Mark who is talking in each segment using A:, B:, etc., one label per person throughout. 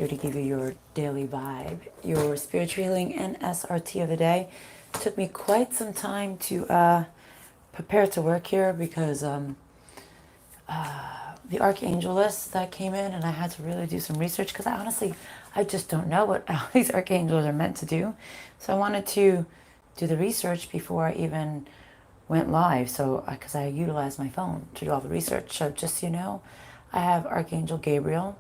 A: Here to give you your daily vibe, your spiritual healing and SRT of the day. It took me quite some time to prepare to work here because the archangel list that came in, and I had to really do some research because I just don't know what all these archangels are meant to do. So I wanted to do the research before I even went live. So because I utilized my phone to do all the research. So just so you know, I have Archangel Gabriel.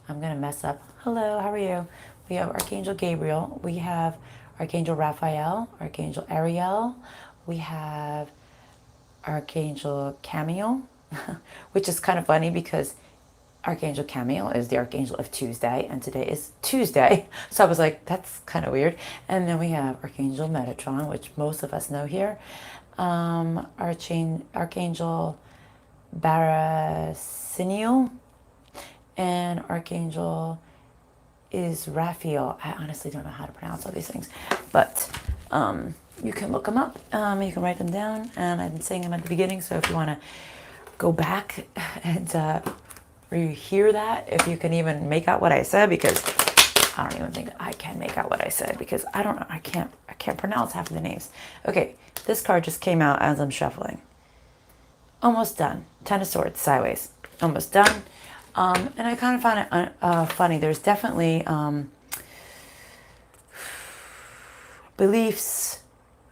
A: I'm gonna mess up. Hello, how are you? We have Archangel Gabriel. We have Archangel Raphael, Archangel Ariel. We have Archangel Camiel, which is kind of funny because Archangel Camiel is the Archangel of Tuesday, and today is Tuesday. So I was like, that's kind of weird. And then we have Archangel Metatron, which most of us know here. Archangel Barasiniel, and Archangel is Raphael. I honestly don't know how to pronounce all these things, but you can look them up. You can write them down, and I've been saying them at the beginning. So if you want to go back and rehear that, if you can even make out what I said, because I don't even think I can make out what I said because I don't know. I can't pronounce half of the names. Okay, this card just came out as I'm shuffling. Almost done. Ten of Swords, sideways. Almost done. And I kind of find it funny. There's definitely beliefs.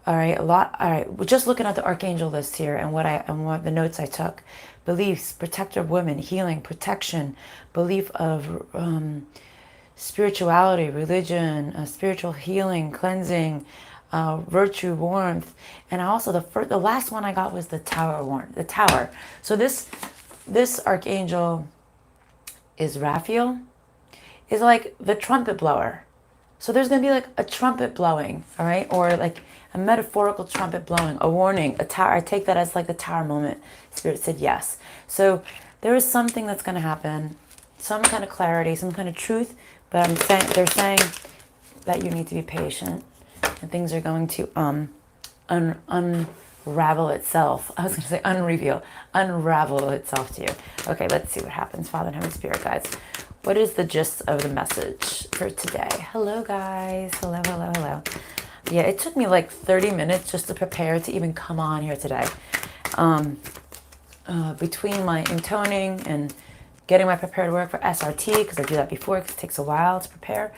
A: All right, a lot. All right, we're just looking at the archangel list here, and what the notes I took: beliefs, protector of women, healing, protection, belief of spirituality, religion, spiritual healing, cleansing, virtue, warmth, and also the last one I got was the tower. The tower. So this archangel is Raphael, is like the trumpet blower. So there's going to be like a trumpet blowing, all right? Or like a metaphorical trumpet blowing, a warning, a tower. I take that as like the tower moment. Spirit said yes. So there is something that's going to happen, some kind of clarity, some kind of truth, but they're saying that you need to be patient and things are going to unravel itself. I was going to say unravel itself to you. Okay, let's see what happens. Father and Heavenly Spirit guides. What is the gist of the message for today? Hello, guys. Hello, hello, hello. Yeah, it took me like 30 minutes just to prepare to even come on here today. Between my intoning and getting my prepared work for SRT, because I do that before, because it takes a while to prepare,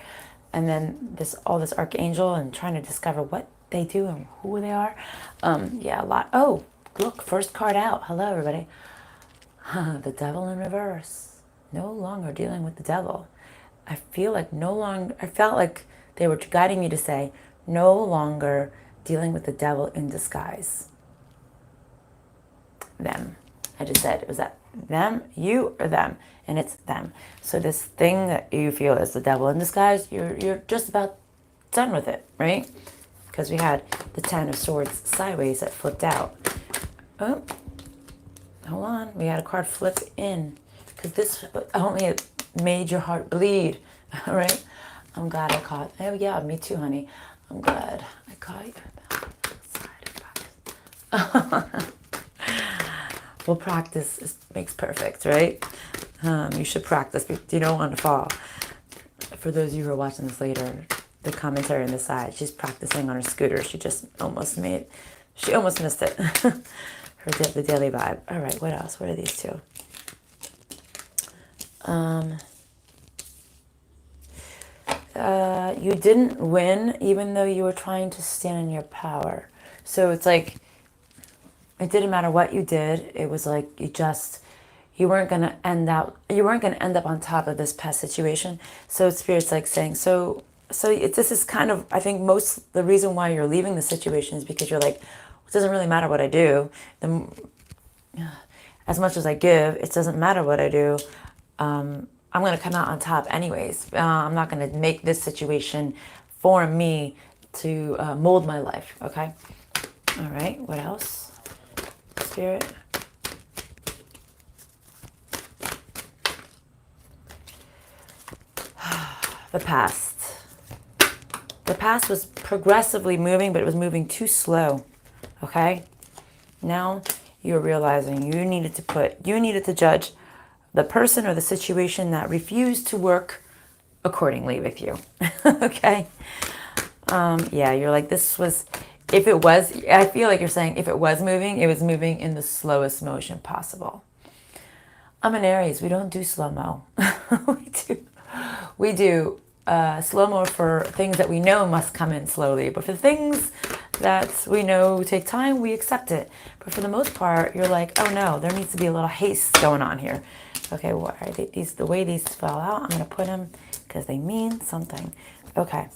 A: and then all this archangel and trying to discover what they do and who they are. Yeah, a lot. Oh, look, first card out. Hello, everybody. The devil in reverse. No longer dealing with the devil. I felt like they were guiding me to say, no longer dealing with the devil in disguise. Them. I just said, it was that them, you, or them, and it's them. So this thing that you feel is the devil in disguise, you're just about done with it, right? Because we had the Ten of Swords sideways that flipped out. Oh, hold on. We had a card flip in. Because this only made your heart bleed. All right? I'm glad I caught. Oh, yeah, me too, honey. I'm glad I caught you. Well, practice makes perfect, right? You should practice. You don't want to fall. For those of you who are watching this later, the commentary on the side, she's practicing on her scooter. She almost missed it. The daily vibe. All right, what else? What are these two? You didn't win even though you were trying to stand in your power. So it's like, it didn't matter what you did. It was like you weren't going to end up on top of this past situation. So Spirit's like saying, this is kind of, I think the reason why you're leaving the situation is because you're like, it doesn't really matter what I do. As much as I give, it doesn't matter what I do. I'm going to come out on top anyways. I'm not going to make this situation for me to mold my life, okay? All right, what else? Spirit. The past. The past was progressively moving, but it was moving too slow, okay? Now you're realizing you needed to judge the person or the situation that refused to work accordingly with you. Okay. Yeah, you're like, this was, if it was, I feel like you're saying if it was moving, it was moving in the slowest motion possible. I'm an Aries. We don't do slow-mo. we do slow-mo for things that we know must come in slowly. But for things that we know take time, we accept it. But for the most part, you're like, oh no, there needs to be a little haste going on here. Okay, what are these? The way these fell out, I'm going to put them because they mean something. Okay.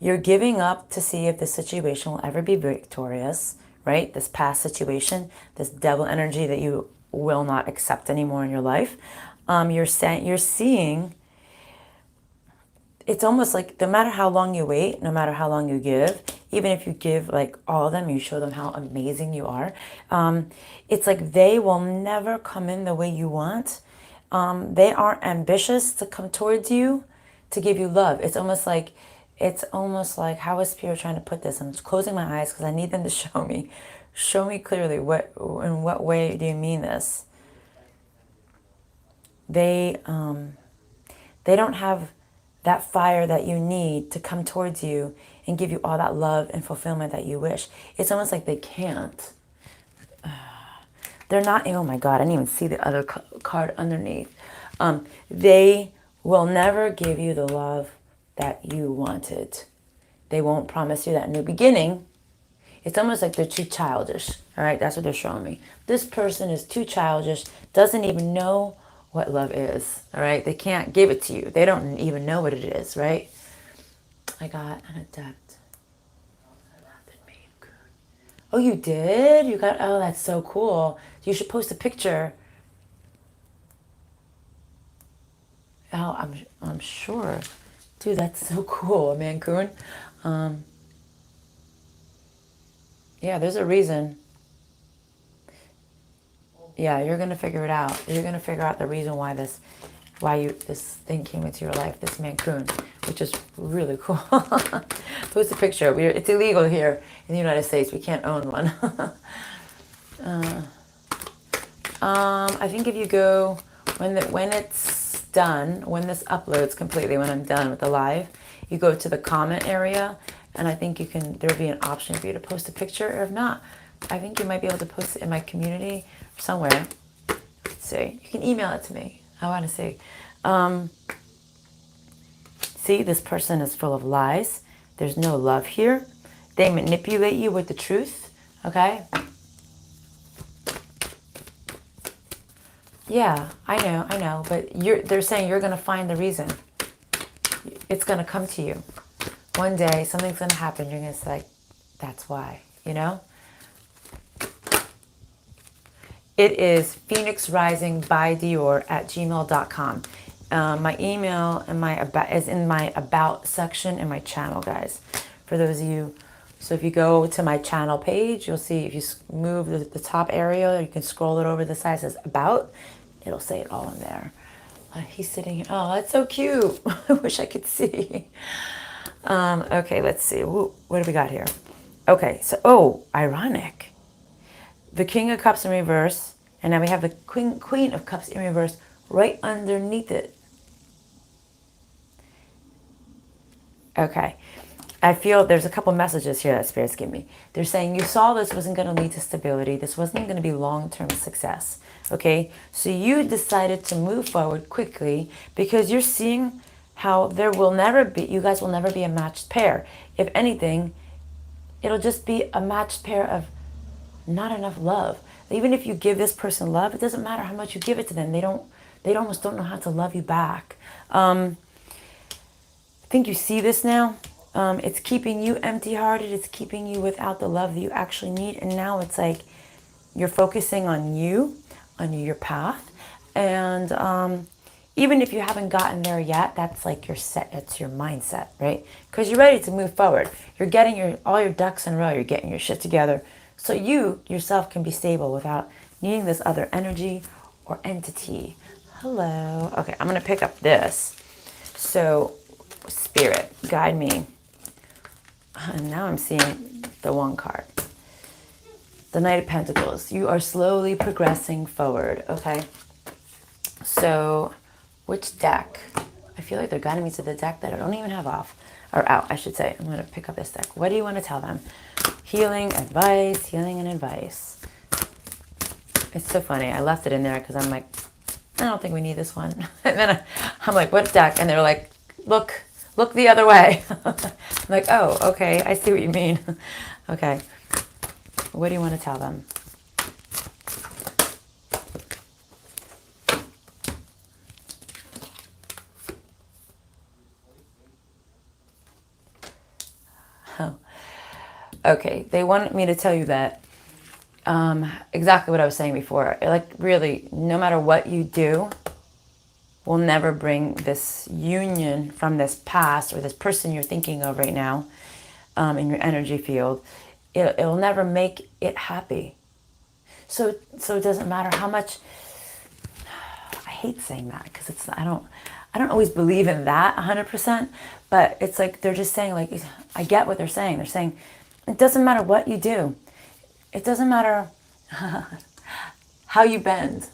A: You're giving up to see if the situation will ever be victorious, right? This past situation, this devil energy that you will not accept anymore in your life. You're seeing, it's almost like no matter how long you wait, no matter how long you give, even if you give like all of them, you show them how amazing you are. It's like they will never come in the way you want. They aren't ambitious to come towards you to give you love. It's almost like, how is Spirit trying to put this? I'm just closing my eyes because I need them to show me. Show me clearly, in what way do you mean this? They don't have that fire that you need to come towards you and give you all that love and fulfillment that you wish. It's almost like they can't. They're not, oh my God, I didn't even see the other card underneath. They will never give you the love that you wanted. They won't promise you that new beginning. It's almost like they're too childish. All right, that's what they're showing me. This person is too childish, doesn't even know what love is. All right, they can't give it to you. They don't even know what it is, right? I got an adept. Oh, you did? You got, oh, that's so cool. You should post a picture. Oh, I'm sure. Dude, that's so cool, Mancoon. Yeah, there's a reason. Yeah, you're gonna figure it out. You're gonna figure out the reason why this thing came into your life, this Mancoon, which is really cool. Post a picture. It's illegal here in the United States. We can't own one. I think if you go when it's done, when this uploads completely, when I'm done with the live, you go to the comment area, and I think there'll be an option for you to post a picture. Or if not, I think you might be able to post it in my community somewhere. Let's see. You can email it to me. I want to see. See, this person is full of lies. There's no love here. They manipulate you with the truth. Okay? Yeah, I know. But they're saying you're going to find the reason. It's going to come to you. One day, something's going to happen. You're going to say, that's why, you know? It is phoenixrisingbydior@gmail.com. My email and is in my about section in my channel, guys. For those of you, so if you go to my channel page, you'll see if you move the top area, you can scroll it over the side. It says about. It'll say it all in there. He's sitting here. Oh, that's so cute. I wish I could see. Okay, let's see. Ooh, what do we got here? Okay, so, ironic. The King of Cups in reverse, and now we have the Queen of Cups in reverse right underneath it. Okay, I feel there's a couple messages here that Spirit's giving me. They're saying you saw this wasn't going to lead to stability. This wasn't going to be long-term success. Okay, so you decided to move forward quickly because you're seeing how you guys will never be a matched pair. If anything, it'll just be a matched pair of not enough love. Even if you give this person love, it doesn't matter how much you give it to them. They almost don't know how to love you back. I think you see this now. It's keeping you empty-hearted. It's keeping you without the love that you actually need. And now it's like you're focusing on you, on your path. And even if you haven't gotten there yet, that's like it's your mindset, right? Because you're ready to move forward. You're getting all your ducks in a row. You're getting your shit together. So you yourself can be stable without needing this other energy or entity. Hello. Okay, I'm going to pick up this. So, Spirit, guide me. And now I'm seeing the one card. The Knight of Pentacles. You are slowly progressing forward, okay? So, Which deck? I feel like they're guiding me to the deck that I don't even have off. Or out, I should say. I'm going to pick up this deck. What do you want to tell them? Healing, advice, healing and advice. It's so funny. I left it in there because I'm like, I don't think we need this one. And then I'm like, what deck? And they're like, look the other way. I'm like, oh, okay. I see what you mean. Okay. What do you want to tell them? Oh. Okay. They wanted me to tell you that exactly what I was saying before. Like, really, no matter what you do, will never bring this union from this past or this person you're thinking of right now in your energy field. It'll never make it happy. So it doesn't matter how much. I hate saying that because I don't always believe in that 100%. But it's like they're just saying, like, I get what they're saying. They're saying it doesn't matter what you do. It doesn't matter how you bend.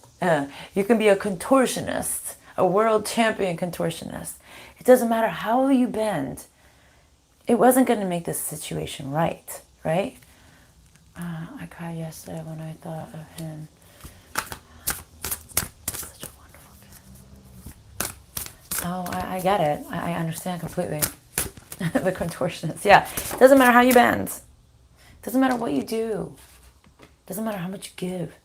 A: You can be a contortionist, a world champion contortionist. It doesn't matter how you bend. It wasn't going to make this situation right? I cried yesterday when I thought of him. Such a wonderful kid. Oh, I get it. I understand completely. The contortionist. Yeah. It doesn't matter how you bend. It doesn't matter what you do. It doesn't matter how much you give.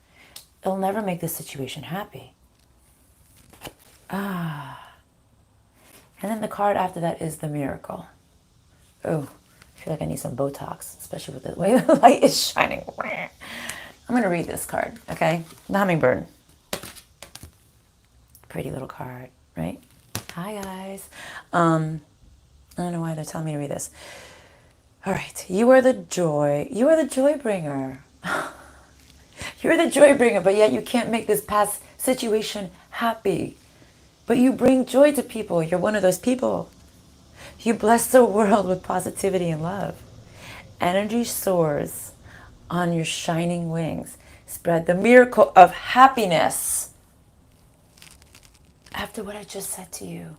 A: It'll never make this situation happy. And then the card after that is the miracle. Oh, I feel like I need some Botox, especially with the way the light is shining. I'm going to read this card, okay? The hummingbird. Pretty little card, right? Hi, guys. I don't know why they're telling me to read this. All right. You are the joy. You are the joy bringer. You're the joy bringer, but yet you can't make this past situation happy. But you bring joy to people. You're one of those people. You bless the world with positivity and love. Energy soars on your shining wings. Spread the miracle of happiness. After what I just said to you.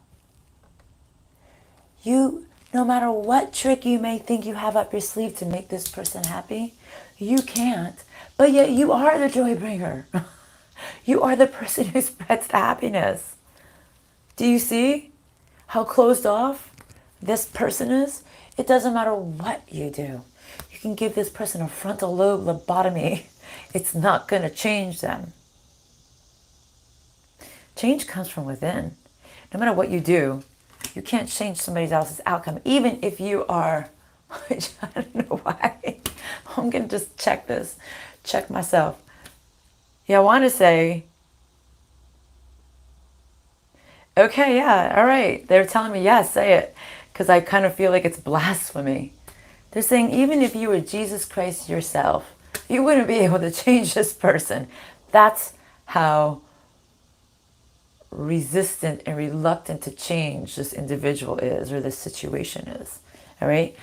A: No matter what trick you may think you have up your sleeve to make this person happy, you can't. But yet you are the joy bringer. You are the person who spreads the happiness. Do you see how closed off this person is? It doesn't matter what you do. You can give this person a frontal lobe lobotomy. It's not going to change them. Change comes from within. No matter what you do, you can't change somebody else's outcome, even if you are, I don't know why. I'm going to just check myself. Yeah, I want to say, okay, yeah, all right. They're telling me, yes, say it, because I kind of feel like it's blasphemy. They're saying, even if you were Jesus Christ yourself, you wouldn't be able to change this person. That's how resistant and reluctant to change this individual is, or this situation is. All right.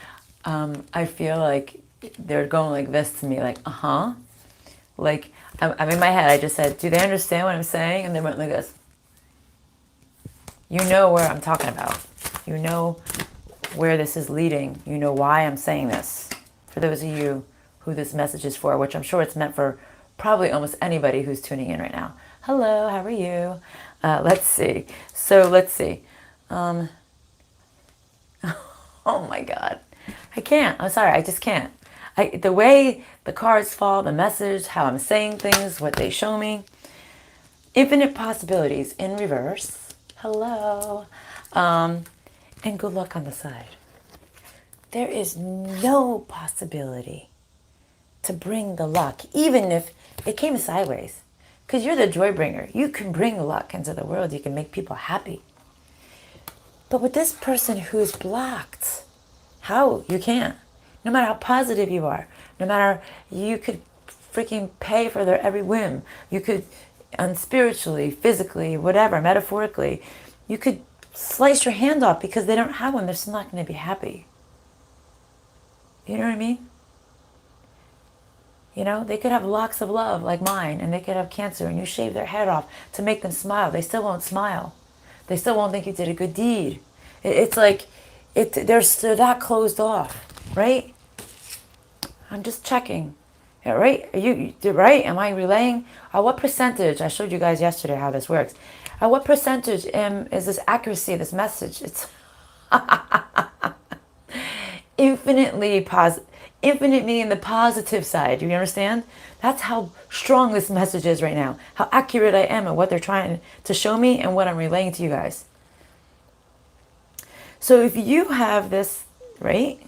A: I feel like they're going like this to me, like, like I'm in my head. I just said, do they understand what I'm saying? And they went like this. You know where I'm talking about. You know where this is leading. You know why I'm saying this. For those of you who this message is for, which I'm sure it's meant for probably almost anybody who's tuning in right now. Hello, how are you? Let's see. So let's see. Oh my God. I can't. I'm sorry. I just can't. The way the cards fall, the message, how I'm saying things, what they show me. Infinite possibilities in reverse. Hello. And good luck on the side. There is no possibility to bring the luck, even if it came sideways. Because you're the joy bringer. You can bring luck into the world. You can make people happy. But with this person who's blocked, how? You can't. No matter how positive you are. No matter, you could freaking pay for their every whim. You could, unspiritually, physically, whatever, metaphorically, you could slice your hand off because they don't have one. They're still not going to be happy. You know what I mean? You know, they could have locks of love like mine, and they could have cancer, and you shave their head off to make them smile. They still won't smile They still won't think you did a good deed. It's like, they're that closed off, right? I'm just checking. Yeah, right? Are you right? Am I relaying? What percentage? I showed you guys yesterday how this works. What percentage is this accuracy, this message? It's infinitely positive. Infinite meaning the positive side. Do you understand? That's how strong this message is right now. How accurate I am at what they're trying to show me and what I'm relaying to you guys. So if you have this, right?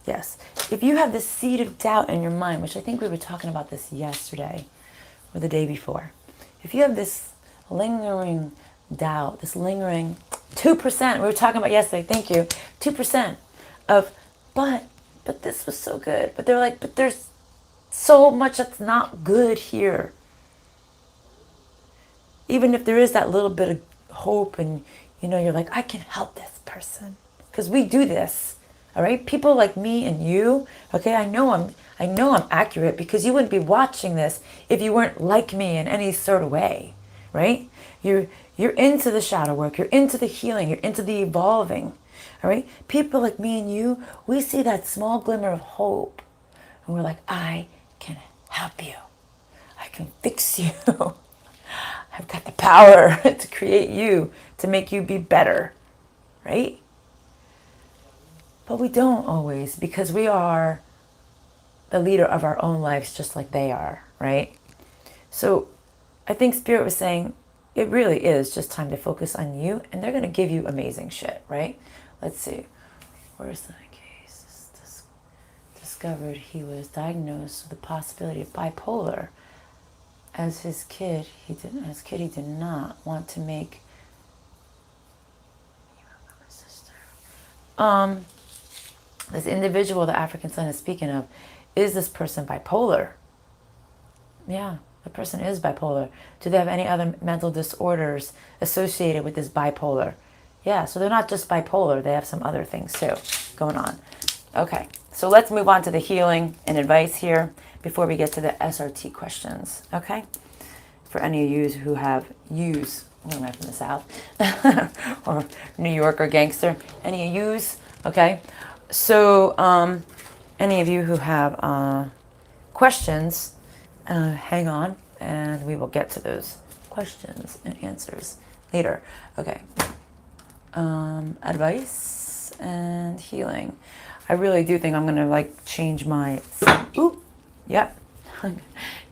A: Yes. If you have this seed of doubt in your mind, which I think we were talking about this yesterday or the day before. If you have this lingering doubt, this lingering 2%, we were talking about yesterday, thank you, 2% of, but this was so good. But they're like, but there's so much that's not good here. Even if there is that little bit of hope and, you're like, I can help this person. Because we do this. All right, people like me and you. Okay, I know I'm accurate because you wouldn't be watching this if you weren't like me in any sort of way, right? You're into the shadow work. You're into the healing. You're into the evolving. All right, people like me and you, we see that small glimmer of hope, and we're like, I can help you. I can fix you. I've got the power to create you, to make you be better, right? But we don't always, because we are the leader of our own lives just like they are, right? So I think Spirit was saying it really is just time to focus on you, and they're going to give you amazing shit, right? Let's see. Where's the case? Discovered he was diagnosed with the possibility of bipolar. As his kid, he did not want to make this individual the African son is speaking of, is this person bipolar? Yeah, the person is bipolar. Do they have any other mental disorders associated with this bipolar? Yeah, so they're not just bipolar, they have some other things too going on. Okay, so let's move on to the healing and advice here before we get to the SRT questions, okay? For any of you who have yous, who am I from the South? Or New York or gangster, any of yous, okay? So any of you who have questions, hang on, and we will get to those questions and answers later. Okay. Advice and healing. I really do think I'm going to change my... Ooh, yep.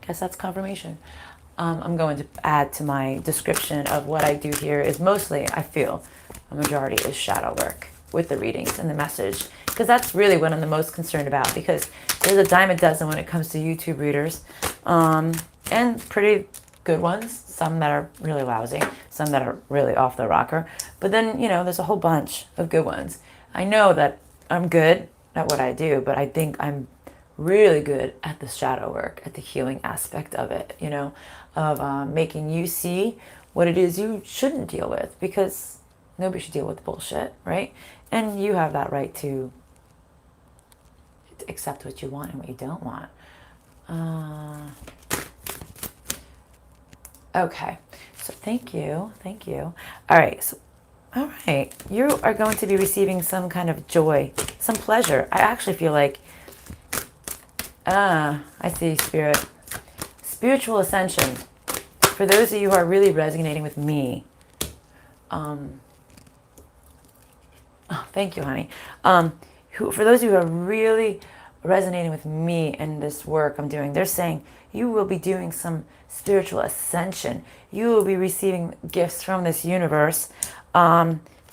A: Guess that's confirmation. I'm going to add to my description of what I do here is mostly, I feel, a majority is shadow work with the readings and the message. Because that's really what I'm the most concerned about, because there's a dime a dozen when it comes to YouTube readers. And pretty good ones. Some that are really lousy. Some that are really off the rocker. But then, there's a whole bunch of good ones. I know that I'm good at what I do, but I think I'm really good at the shadow work, at the healing aspect of it, of making you see what it is you shouldn't deal with, because nobody should deal with bullshit, right? And you have that right to accept what you want and what you don't want. Okay, so thank you. All right, so all right, you are going to be receiving some kind of joy, some pleasure. I actually feel like, I see Spirit. Spiritual ascension. For those of you who are really resonating with me, thank you, honey. For those of you who are really resonating with me and this work I'm doing, they're saying you will be doing some spiritual ascension. You will be receiving gifts from this universe. They're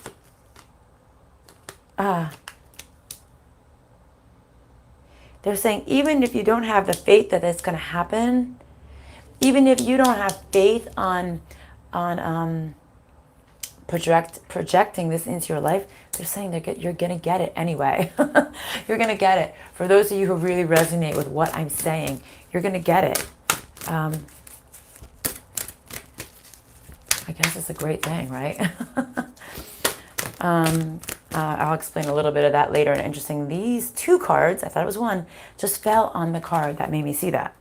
A: saying even if you don't have the faith that it's going to happen, even if you don't have faith on projecting this into your life, they're saying you're going to get it anyway. You're going to get it. For those of you who really resonate with what I'm saying, you're going to get it. I guess it's a great thing, right? I'll explain a little bit of that later. And interesting, these two cards, I thought it was one, just fell on the card that made me see that.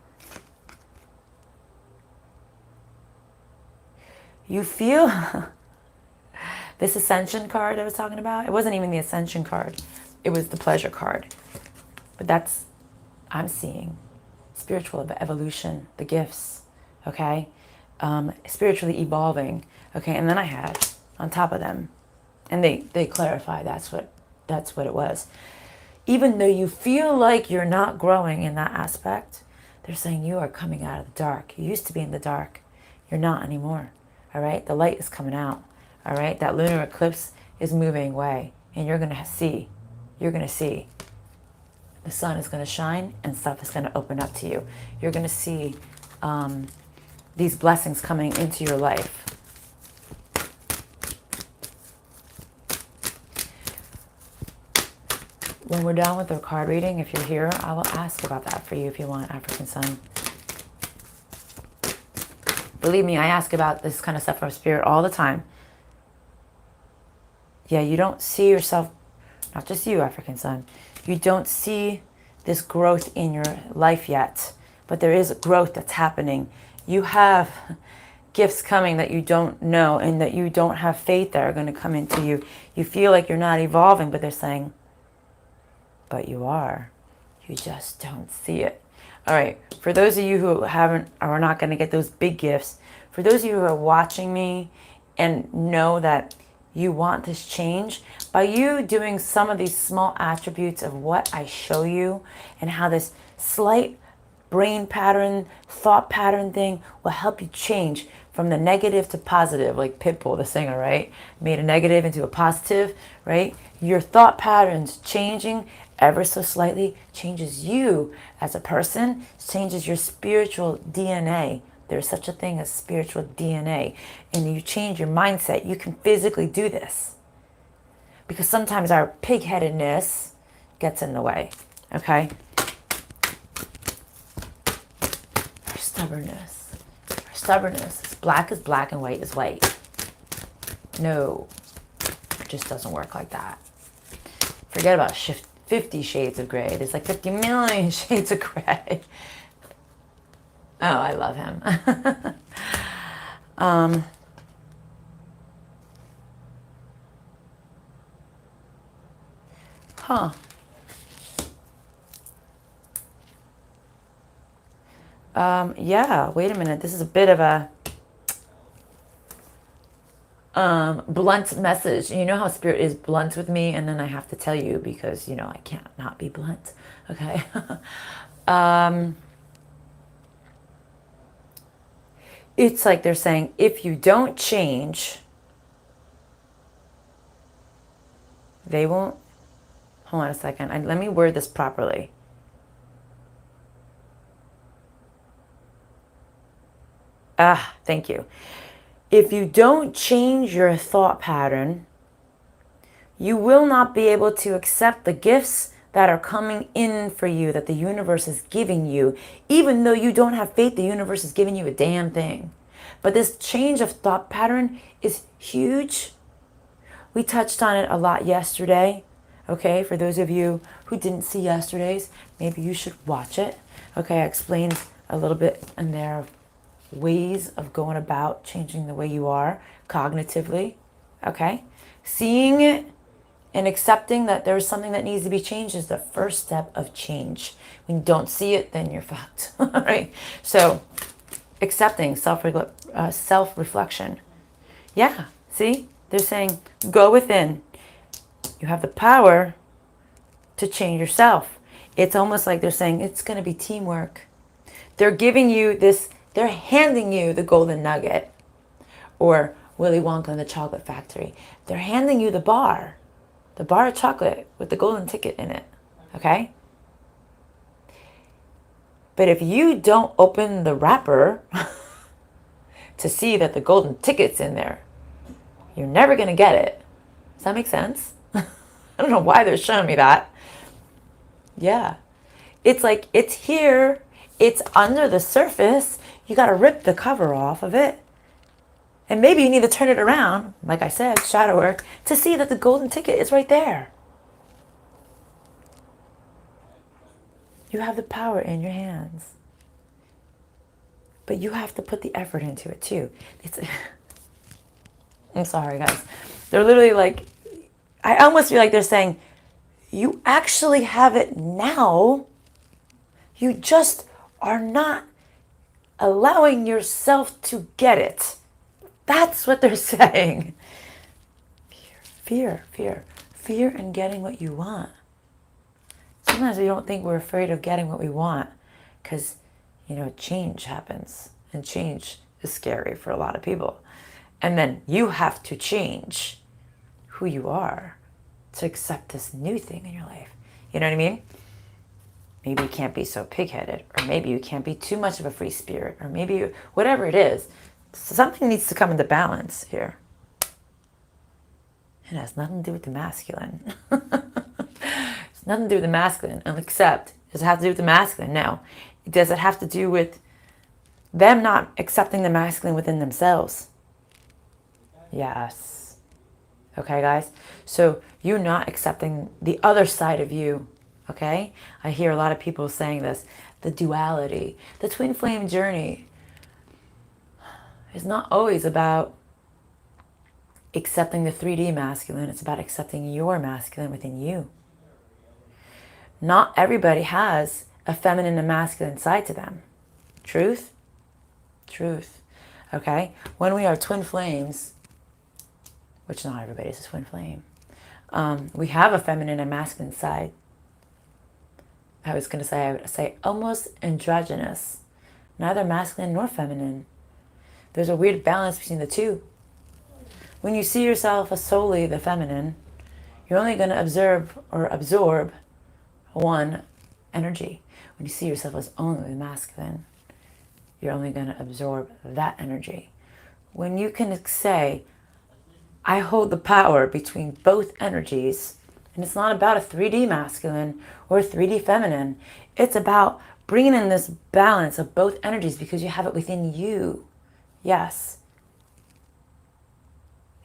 A: You feel This ascension card I was talking about, it wasn't even the ascension card. It was the pleasure card. But that's, I'm seeing spiritual evolution, the gifts, okay? Spiritually evolving, okay? And then I had on top of them, and they clarify that's what it was. Even though you feel like you're not growing in that aspect, they're saying you are coming out of the dark. You used to be in the dark. You're not anymore, all right? The light is coming out, all right? That lunar eclipse is moving away, and you're going to see. You're going to see. The sun is going to shine, and stuff is going to open up to you. You're going to see these blessings coming into your life. When we're done with the card reading, if you're here, I will ask about that for you if you want, African Sun. Believe me, I ask about this kind of stuff from Spirit all the time. Yeah, you don't see yourself, not just you, African Sun, you don't see this growth in your life yet, but there is growth that's happening. You have gifts coming that you don't know and that you don't have faith that are going to come into you. You feel like you're not evolving, but they're saying, but you are. You just don't see it. All right, for those of you who haven't or are not going to get those big gifts, for those of you who are watching me and know that you want this change, by you doing some of these small attributes of what I show you and how this slight brain pattern, thought pattern thing will help you change from the negative to positive, like Pitbull, the singer, right? Made a negative into a positive, right? Your thought patterns changing ever so slightly changes you as a person, changes your spiritual DNA. There's such a thing as spiritual DNA. And you change your mindset. You can physically do this. Because sometimes our pig-headedness gets in the way, okay? Our stubbornness. Our stubbornness is black and white is white. No, it just doesn't work like that. Forget about 50 shades of gray. There's like 50 million shades of gray. Oh, I love him. Huh. Yeah, wait a minute. This is a bit of a blunt message. You know how Spirit is blunt with me, and then I have to tell you because, you know, I can't not be blunt. Okay. It's like they're saying, if you don't change, they won't. Hold on a second. Let me word this properly. Thank you. If you don't change your thought pattern, you will not be able to accept the gifts that are coming in for you, that the universe is giving you. Even though you don't have faith, the universe is giving you a damn thing. But this change of thought pattern is huge. We touched on it a lot yesterday. Okay, for those of you who didn't see yesterday's, maybe you should watch it. Okay, I explained a little bit in there of ways of going about changing the way you are cognitively. Okay, seeing it and accepting that there's something that needs to be changed is the first step of change. When you don't see it, then you're fucked. All right, so accepting self-reflection. Yeah, see, they're saying go within. You have the power to change yourself. It's almost like they're saying it's going to be teamwork. They're giving you this, they're handing you the golden nugget, or Willy Wonka and the Chocolate Factory. They're handing you the bar of chocolate with the golden ticket in it, okay? But if you don't open the wrapper to see that the golden ticket's in there, you're never going to get it. Does that make sense? I don't know why they're showing me that. Yeah. It's like, it's here. It's under the surface. You got to rip the cover off of it. And maybe you need to turn it around, like I said, shadow work, to see that the golden ticket is right there. You have the power in your hands. But you have to put the effort into it too. I'm sorry, guys. They're literally like, I almost feel like they're saying, you actually have it now. You just are not allowing yourself to get it. That's what they're saying. Fear, fear, fear in getting what you want. Sometimes we don't think we're afraid of getting what we want because, change happens, and change is scary for a lot of people. And then you have to change who you are to accept this new thing in your life. You know what I mean? Maybe you can't be so pig-headed, or maybe you can't be too much of a free spirit, or maybe whatever it is, something needs to come into balance here. It has nothing to do with the masculine. It's nothing to do with the masculine. And accept. Does it have to do with the masculine? No. Does it have to do with them not accepting the masculine within themselves? Yes. Okay, guys? So you're not accepting the other side of you. Okay? I hear a lot of people saying this. The duality. The twin flame journey is not always about accepting the 3D masculine. It's about accepting your masculine within you. Not everybody has a feminine and masculine side to them. Truth? Truth. Okay? When we are twin flames, which not everybody is a twin flame, we have a feminine and masculine side. I would say almost androgynous. Neither masculine nor feminine. There's a weird balance between the two. When you see yourself as solely the feminine, you're only going to observe or absorb one energy. When you see yourself as only the masculine, you're only going to absorb that energy. When you can say, I hold the power between both energies, and it's not about a 3D masculine or a 3D feminine. It's about bringing in this balance of both energies because you have it within you. Yes.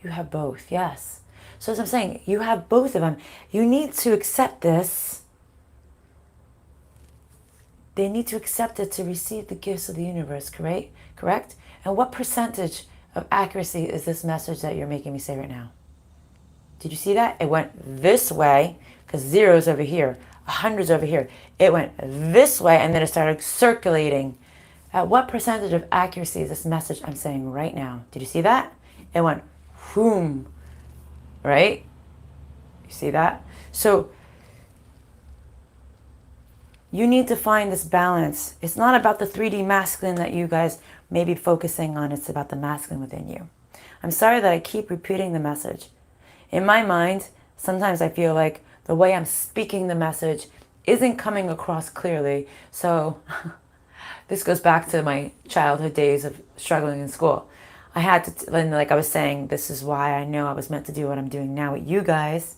A: You have both, yes. So as I'm saying, you have both of them. You need to accept this. They need to accept it to receive the gifts of the universe, correct? And what percentage of accuracy is this message that you're making me say right now? Did you see that? It went this way, because 0's over here, 100's over here. It went this way, and then it started circulating. At what percentage of accuracy is this message I'm saying right now? Did you see that? It went boom, right? You see that? So you need to find this balance. It's not about the 3D masculine that you guys may be focusing on. It's about the masculine within you. I'm sorry that I keep repeating the message. In my mind, sometimes I feel like the way I'm speaking the message isn't coming across clearly. So this goes back to my childhood days of struggling in school. I had to, like I was saying, this is why I know I was meant to do what I'm doing now with you guys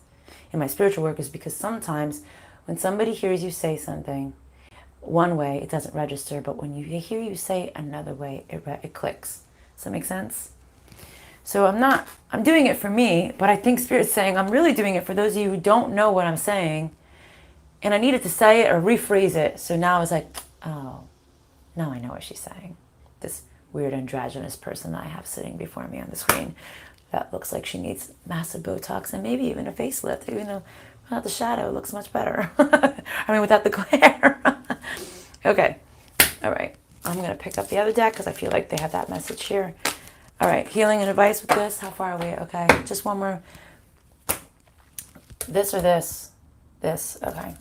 A: in my spiritual work, is because sometimes when somebody hears you say something one way, it doesn't register, but when you hear you say another way, it clicks. Does that make sense? So I'm doing it for me, but I think Spirit's saying I'm really doing it for those of you who don't know what I'm saying, and I needed to say it or rephrase it. So now I was like, oh, now I know what she's saying. This weird androgynous person that I have sitting before me on the screen that looks like she needs massive Botox and maybe even a facelift, even though without the shadow it looks much better. I mean, without the glare. Okay. All right. I'm going to pick up the other deck because I feel like they have that message here. All right. Healing and advice with this. How far are we? Okay. Just one more. This or this? This. Okay.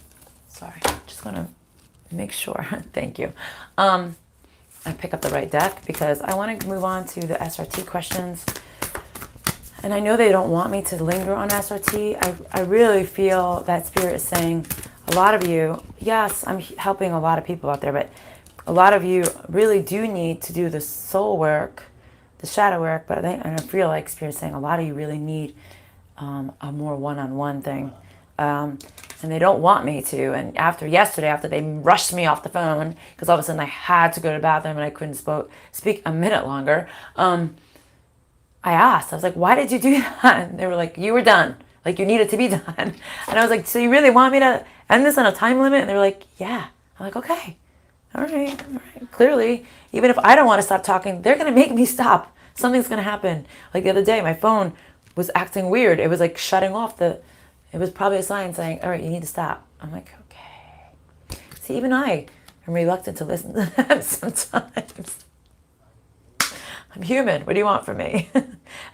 A: Sorry. Just going to make sure. Thank you. I pick up the right deck because I want to move on to the SRT questions. And I know they don't want me to linger on SRT. I really feel that Spirit is saying, a lot of you, yes, I'm helping a lot of people out there, but a lot of you really do need to do the soul work, the shadow work, but I feel like Spirit is saying a lot of you really need a more one-on-one thing. And they don't want me to. And yesterday, after they rushed me off the phone, because all of a sudden I had to go to the bathroom and I couldn't speak a minute longer, I asked, I was like, why did you do that? And they were like, you were done. Like, you needed to be done. And I was like, so you really want me to end this on a time limit? And they were like, yeah. I'm like, okay. All right. Clearly, even if I don't want to stop talking, they're going to make me stop. Something's going to happen. Like the other day, my phone was acting weird. It was like shutting off it was probably a sign saying, all right, you need to stop. I'm like, okay. See, even I am reluctant to listen to them sometimes. I'm human. What do you want from me?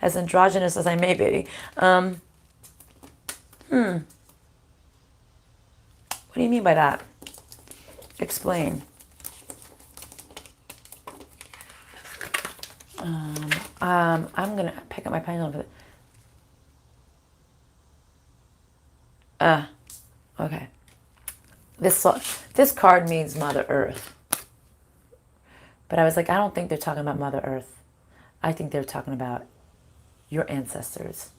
A: As androgynous as I may be. What do you mean by that? Explain. I'm going to pick up my pendulum for okay. This card means Mother Earth. But I was like, I don't think they're talking about Mother Earth. I think they're talking about your ancestors.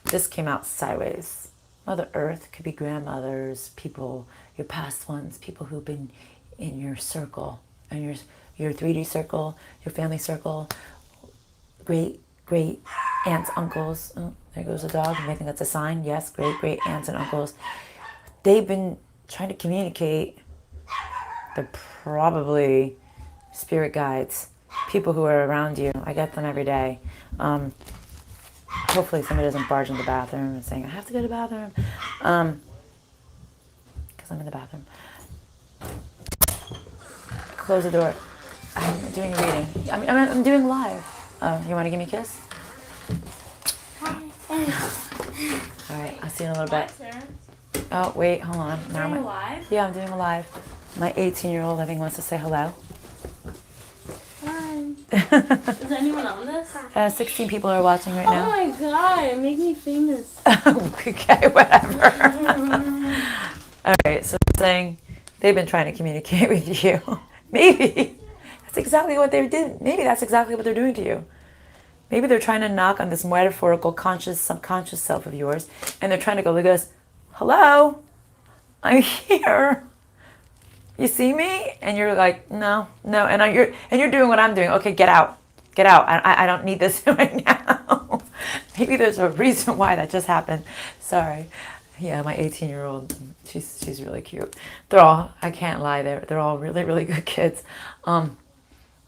A: This came out sideways. Mother Earth could be grandmothers, people, your past ones, people who've been in your circle, and your 3D circle, your family circle, great aunts, uncles. Oh, there goes a dog. I think that's a sign. Yes, great aunts and uncles. They've been trying to communicate. They're probably spirit guides, people who are around you. I get them every day. Hopefully somebody doesn't barge in the bathroom and saying, I have to go to the bathroom. Because I'm in the bathroom. Close the door. I'm doing a reading. I'm doing live. You want to give me a kiss?
B: Hi.
A: All right, I'll see you in a little bit. Oh, wait, hold on.
B: Are you live?
A: Yeah, I'm doing a live. My 18-year-old, I think, wants to say hello.
B: Hi. Is anyone on this?
A: 16 people are watching right now.
B: Oh my god, make me famous.
A: Okay, whatever. All right, so saying they've been trying to communicate with you. Maybe that's exactly what they did. Maybe that's exactly what they're doing to you. Maybe they're trying to knock on this metaphorical, conscious, subconscious self of yours, and they're trying to go like this, hello, I'm here. You see me? And you're like, no, and you're doing what I'm doing. Okay, get out. I don't need this right now. Maybe there's a reason why that just happened. Sorry. Yeah, my 18-year-old, she's really cute. I can't lie, they're all really, really good kids.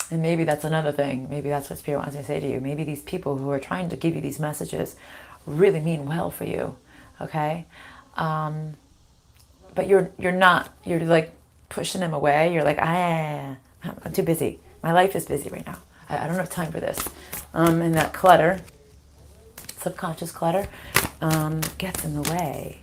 A: And maybe that's another thing. Maybe that's what Spirit wants me to say to you. Maybe these people who are trying to give you these messages really mean well for you, okay? But you're not. You're like pushing them away. You're like, I'm too busy. My life is busy right now. I don't have time for this. And that clutter, subconscious clutter, gets in the way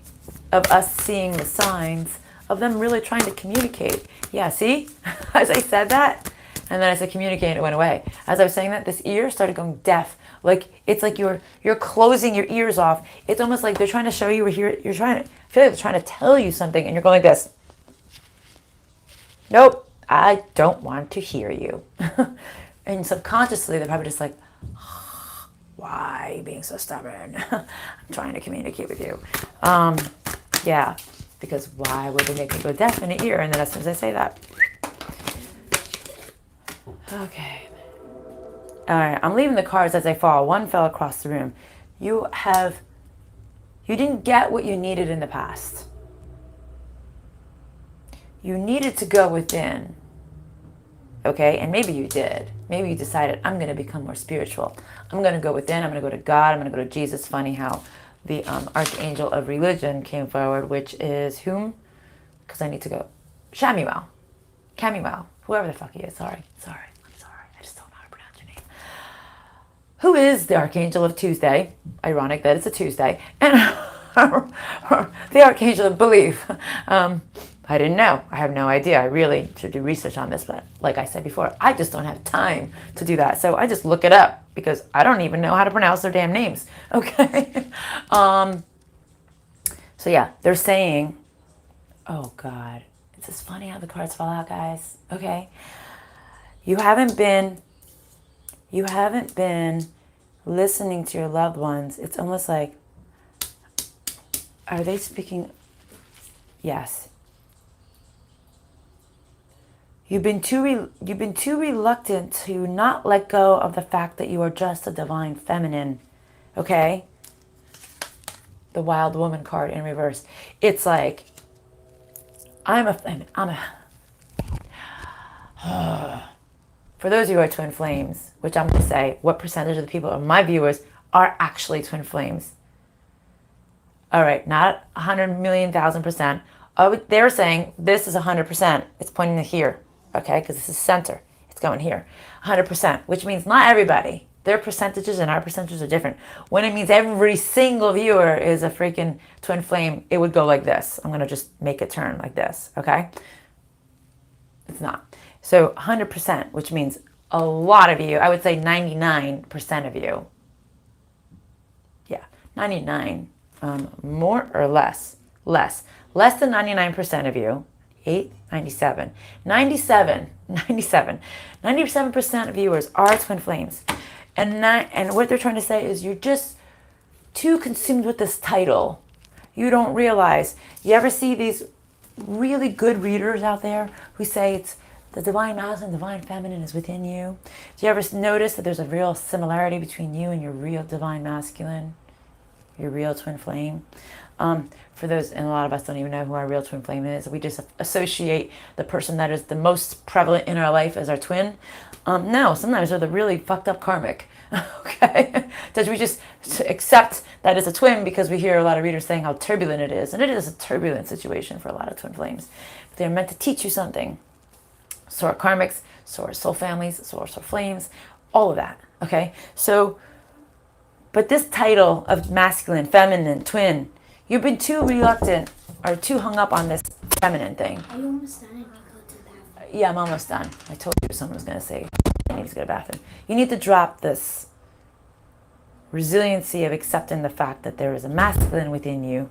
A: of us seeing the signs of them really trying to communicate. Yeah, see? As I said that, and then I said communicate, and it went away. As I was saying that, this ear started going deaf. Like, it's like you're closing your ears off. It's almost like they're trying to show you, you're trying to, I feel like they're trying to tell you something, and you're going like this. Nope, I don't want to hear you. And subconsciously, they're probably just like, why are you being so stubborn? I'm trying to communicate with you. Yeah, because why would they make me go deaf in an ear? And then as soon as I say that. Okay. All right, I'm leaving the cards as they fall. One fell across the room. You didn't get what you needed in the past. You needed to go within. Okay, and maybe you did. Maybe you decided, I'm going to become more spiritual. I'm going to go within. I'm going to go to God. I'm going to go to Jesus. Funny how the archangel of religion came forward, which is whom? Because I need to go. Shamuel. Camuel. Whoever the fuck he is. Sorry. I'm sorry. I just don't know how to pronounce your name. Who is the archangel of Tuesday? Ironic that it's a Tuesday. And the archangel of belief. I didn't know. I have no idea. I really should do research on this, but like I said before, I just don't have time to do that. So I just look it up because I don't even know how to pronounce their damn names. Okay. So yeah, they're saying, oh God, it's just funny how the cards fall out, guys. Okay. You haven't been listening to your loved ones. It's almost like, are they speaking? Yes. You've been too reluctant to not let go of the fact that you are just a divine feminine, okay? The wild woman card in reverse. It's like, for those of you who are twin flames, which I'm going to say, what percentage of the people of my viewers are actually twin flames. All right, not 100,000,000,000%. Oh, they're saying this is 100%. It's pointing to here, okay? Because this is center. It's going here. 100%, which means not everybody. Their percentages and our percentages are different. When it means every single viewer is a freaking twin flame, it would go like this. I'm going to just make it turn like this, okay? It's not. So 100%, which means a lot of you, I would say 99% of you. Yeah, 99, more or less. Less than 99% of you. 97% of viewers are twin flames. And what they're trying to say is you're just too consumed with this title. You don't realize. You ever see these really good readers out there who say it's the divine masculine, divine feminine is within you? Do you ever notice that there's a real similarity between you and your real divine masculine, your real twin flame? For those, and a lot of us don't even know who our real twin flame is. We just associate the person that is the most prevalent in our life as our twin. No, sometimes they're the really fucked up karmic. Okay? That we just accept that it's a twin because we hear a lot of readers saying how turbulent it is. And it is a turbulent situation for a lot of twin flames. But they're meant to teach you something. So are karmics, so are soul families, so are soul flames, all of that. Okay? So, but this title of masculine, feminine, twin, you've been too reluctant or too hung up on this feminine thing.
C: Are you almost done? I need to go to the bathroom.
A: Yeah, I'm almost done. I told you someone was going to say I need to go to the bathroom. You need to drop this resiliency of accepting the fact that there is a masculine within you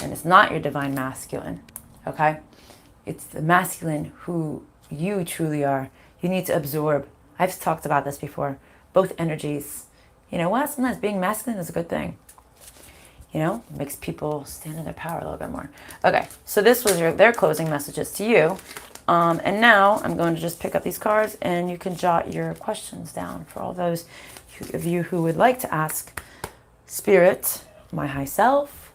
A: and it's not your divine masculine. Okay? It's the masculine who you truly are. You need to absorb. I've talked about this before. Both energies. You know what? Sometimes being masculine is a good thing. You know, makes people stand in their power a little bit more. Okay, so this was their closing messages to you. And now I'm going to just pick up these cards and you can jot your questions down for all those of you who would like to ask Spirit, my high self,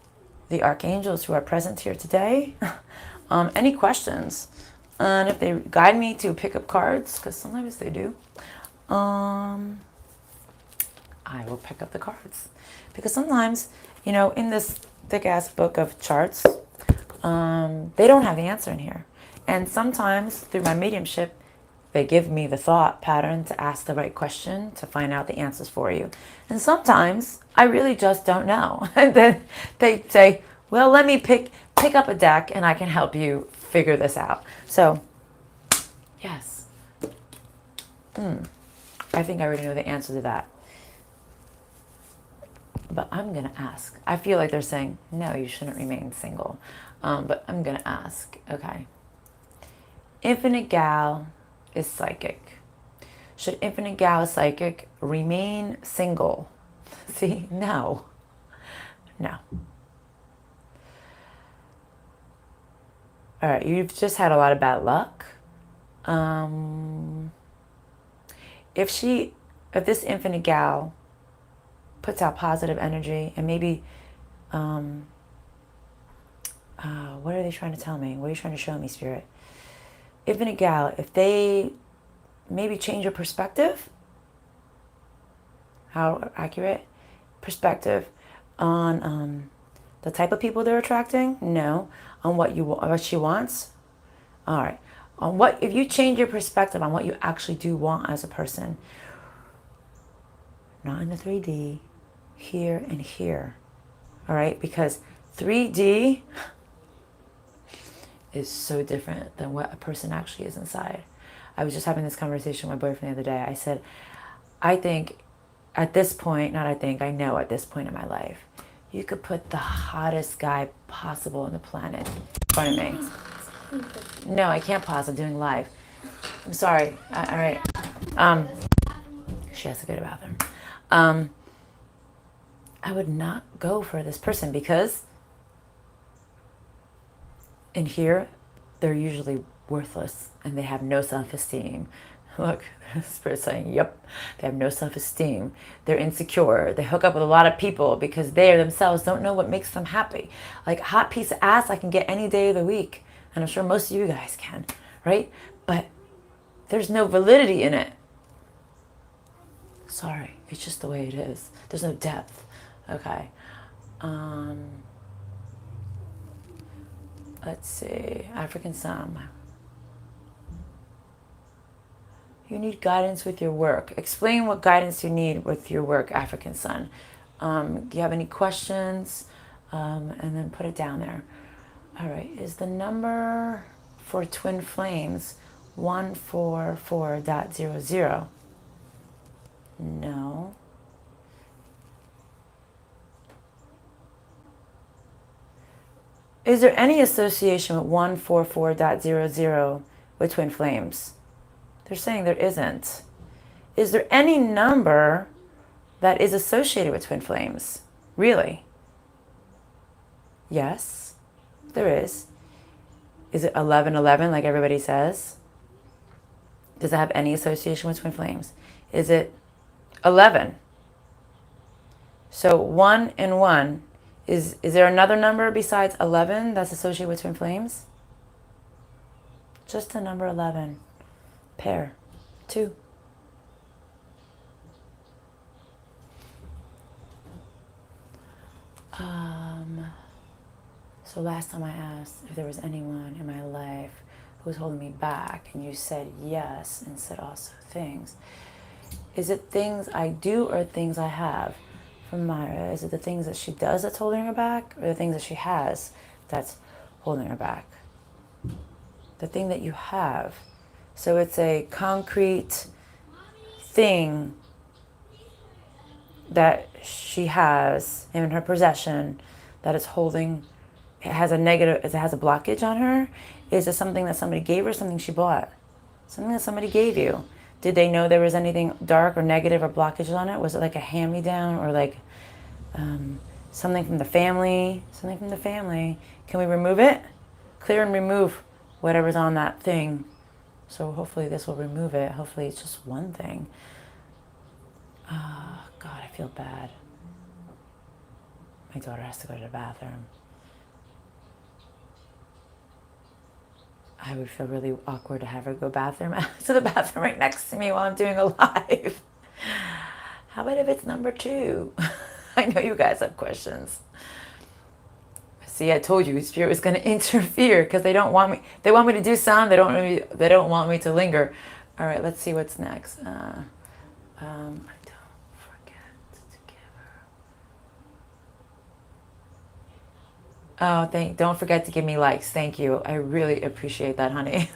A: the archangels who are present here today, any questions. And if they guide me to pick up cards, because sometimes they do, I will pick up the cards. Because sometimes, you know, in this thick-ass book of charts, they don't have the answer in here. And sometimes, through my mediumship, they give me the thought pattern to ask the right question to find out the answers for you. And sometimes, I really just don't know. And then they say, well, let me pick up a deck and I can help you figure this out. So, yes. I think I already know the answer to that. But I'm going to ask. I feel like they're saying, no, you shouldn't remain single. But I'm going to ask, okay. Infinite Gal is psychic. Should Infinite Gal psychic remain single? See, no. No. All right, you've just had a lot of bad luck. If this Infinite Gal puts out positive energy and maybe, what are they trying to tell me? What are you trying to show me, Spirit? Infinite Gal, if they maybe change your perspective, how accurate? Perspective on the type of people they're attracting? No. On what she wants? All right. If you change your perspective on what you actually do want as a person, not in the 3D, here and here. All right? Because 3D is so different than what a person actually is inside. I was just having this conversation with my boyfriend the other day. I said, I think at this point, I know at this point in my life, you could put the hottest guy possible on the planet in front of me. No, I can't pause. I'm doing live. I'm sorry. All right. She has to go to the bathroom. I would not go for this person because in here, they're usually worthless and they have no self-esteem. Look, the Spirit's saying, yep, they have no self-esteem. They're insecure. They hook up with a lot of people because they themselves don't know what makes them happy. Like a hot piece of ass I can get any day of the week. And I'm sure most of you guys can, right? But there's no validity in it. Sorry. It's just the way it is. There's no depth. Okay. Let's see. African Sun. You need guidance with your work. Explain what guidance you need with your work, African Sun. Do you have any questions? And then put it down there. All right. Is the number for twin flames 144.00? No. Is there any association with 144.00 with twin flames? They're saying there isn't. Is there any number that is associated with twin flames? Really? Yes, there is. Is it 1111 like everybody says? Does it have any association with twin flames? Is it 11? So 1 and 1. Is there another number besides 11 that's associated with twin flames? Just the number 11. Pair. 2. So last time I asked if there was anyone in my life who was holding me back, and you said yes, and said also things. Is it things I do or things I have? From Myra, is it the things that she does that's holding her back, or the things that she has that's holding her back? The thing that you have. So it's a concrete thing that she has in her possession that is holding. It has a negative, it has a blockage on her. Is it something that somebody gave her, something she bought? Something that somebody gave you. Did they know there was anything dark or negative or blockages on it? Was it like a hand-me-down or like something from the family? Something from the family. Can we remove it? Clear and remove whatever's on that thing. So hopefully this will remove it. Hopefully it's just one thing. Oh, God, I feel bad. My daughter has to go to the bathroom. I would feel really awkward to have her go to the bathroom right next to me while I'm doing a live. How about if it's number 2? I know you guys have questions. See, I told you Spirit was going to interfere because they don't want me. They want me to do some. They don't want me to linger. All right, let's see what's next. I don't forget to give her. Oh, don't forget to give me likes. Thank you. I really appreciate that, honey.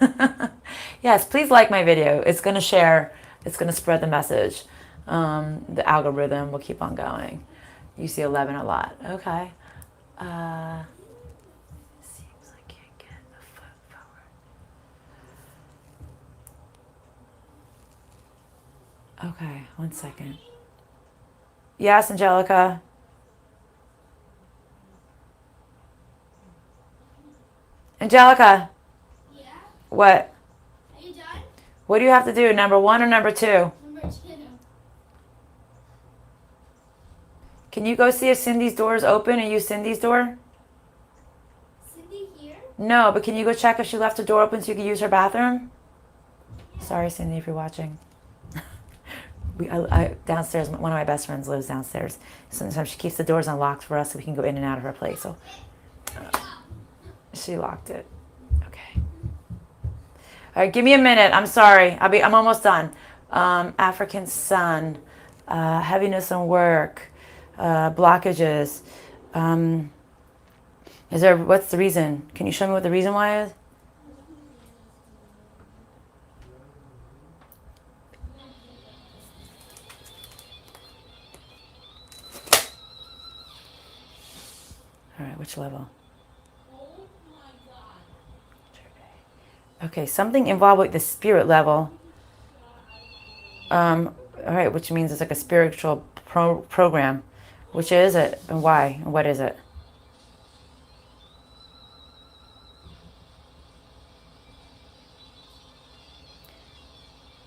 A: Yes, please like my video. It's going to share. It's going to spread the message. The algorithm will keep on going. You see 11 a lot. Okay. Seems I can't get the foot forward. Okay, 1 second. Yes, Angelica. Angelica.
C: Yeah?
A: What?
C: Are you done?
A: What do you have to do? Number 1 or number 2?
C: Number 2.
A: Can you go see if Cindy's door is open and use Cindy's door?
C: Cindy here?
A: No, but can you go check if she left her door open so you can use her bathroom? Sorry, Cindy, if you're watching. Downstairs, one of my best friends lives downstairs. Sometimes she keeps the doors unlocked for us so we can go in and out of her place. So she locked it. Okay. All right, give me a minute. I'm sorry. I'm almost done. African Sun, heaviness on work, blockages. What's the reason? Can you show me what the reason why is? All right, which level? Okay, something involved with the spirit level. All right, which means it's like a spiritual program. Which is it and why? And what is it?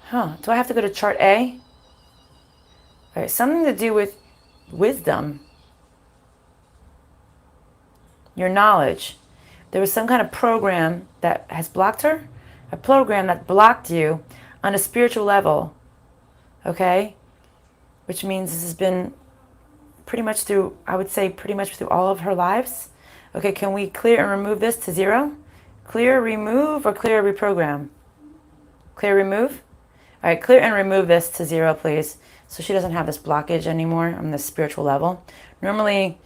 A: Huh, do I have to go to chart A? All right, something to do with wisdom. Your knowledge. There was some kind of program that has blocked her. A program that blocked you on a spiritual level. Okay? which means this has been pretty much through, I would say pretty much through all of her lives. Okay, can we clear and remove this to 0? Clear, remove, or clear, reprogram? Clear, remove? All right, clear and remove this to 0, please. So she doesn't have this blockage anymore on the spiritual level. Normally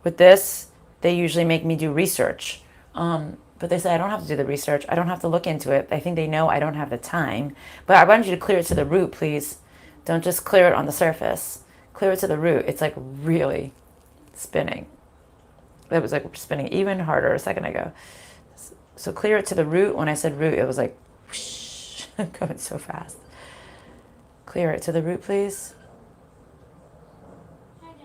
A: with this, they usually make me do research. But they say I don't have to do the research. I don't have to look into it. I think they know I don't have the time. But I want you to clear it to the root, please. Don't just clear it on the surface. Clear it to the root. It's like really spinning. It was like spinning even harder a second ago. So clear it to the root. When I said root, it was like whoosh, going so fast. Clear it to the root, please.
C: Hi, Daddy.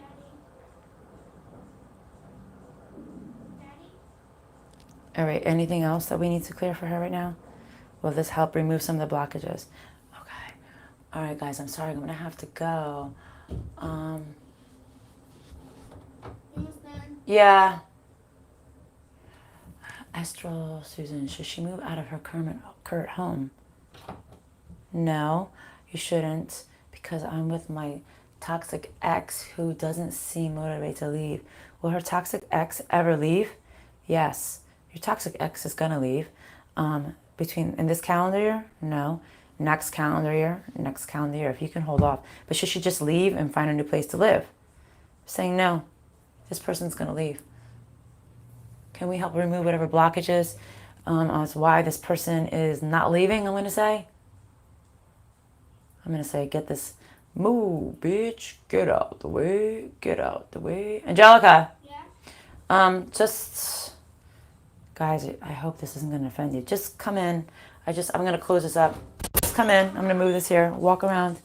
C: Daddy?
A: All right, anything else that we need to clear for her right now? Will this help remove some of the blockages? Okay. All right, guys, I'm sorry. I'm going to have to go.
C: You almost done?
A: Yeah. Astral Susan, should she move out of her current home? No, you shouldn't, because I'm with my toxic ex who doesn't seem motivated to leave. Will her toxic ex ever leave? Yes. Your toxic ex is going to leave. In this calendar year? No. Next calendar year? Next calendar year, if you can hold off. But should she just leave and find a new place to live? Saying no. This person's going to leave. Can we help remove whatever blockages as why this person is not leaving, I'm going to say? I'm going to say, get this. Move, bitch. Get out the way. Get out the way. Angelica.
C: Yeah?
A: Just, guys, I hope this isn't going to offend you. Just come in. I'm going to close this up. Just come in. I'm going to move this here. Walk around.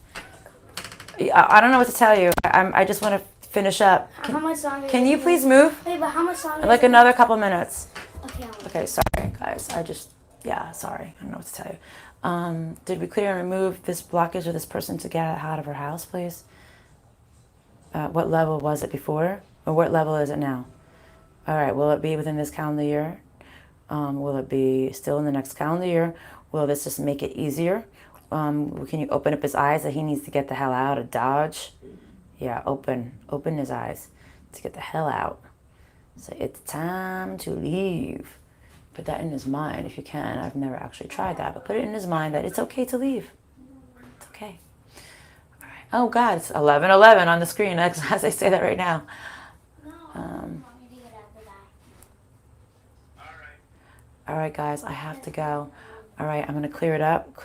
A: I don't know what to tell you. I just want to finish up.
C: How much longer?
A: Can you please move?
C: Wait, but how much longer?
A: Like another couple minutes.
C: Okay.
A: Okay, sorry, guys. Sorry. I don't know what to tell you. Did we clear and remove this blockage of this person to get out of her house, please? What level was it before? Or what level is it now? All right, will it be within this calendar year? Will it be still in the next calendar year? Will this just make it easier? Can you open up his eyes that he needs to get the hell out of Dodge? Yeah, open his eyes to get the hell out. So it's time to leave. Put that in his mind if you can. I've never actually tried that, but put it in his mind that it's okay to leave. It's okay. All right. Oh God, it's 11:11 on the screen as I say that right now. All right, guys, I have to go. All right, I'm gonna clear it up,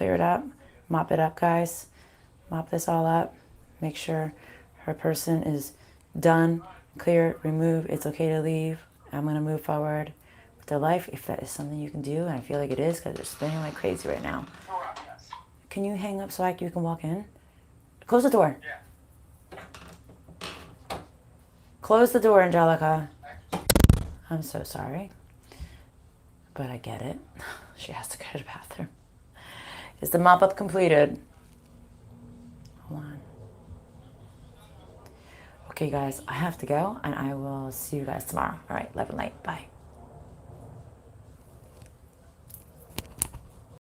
A: mop it up, guys. Mop this all up. Make sure her person is done, clear, remove. It's okay to leave. I'm gonna move forward with their life if that is something you can do, and I feel like it is because they're spinning like crazy right now. Can you hang up so you can walk in? Close the door. Close the door, Angelica. I'm so sorry. But I get it. She has to go to the bathroom. Is the mop up completed? Hold on. Okay, guys, I have to go, and I will see you guys tomorrow. All right, love and light. Bye.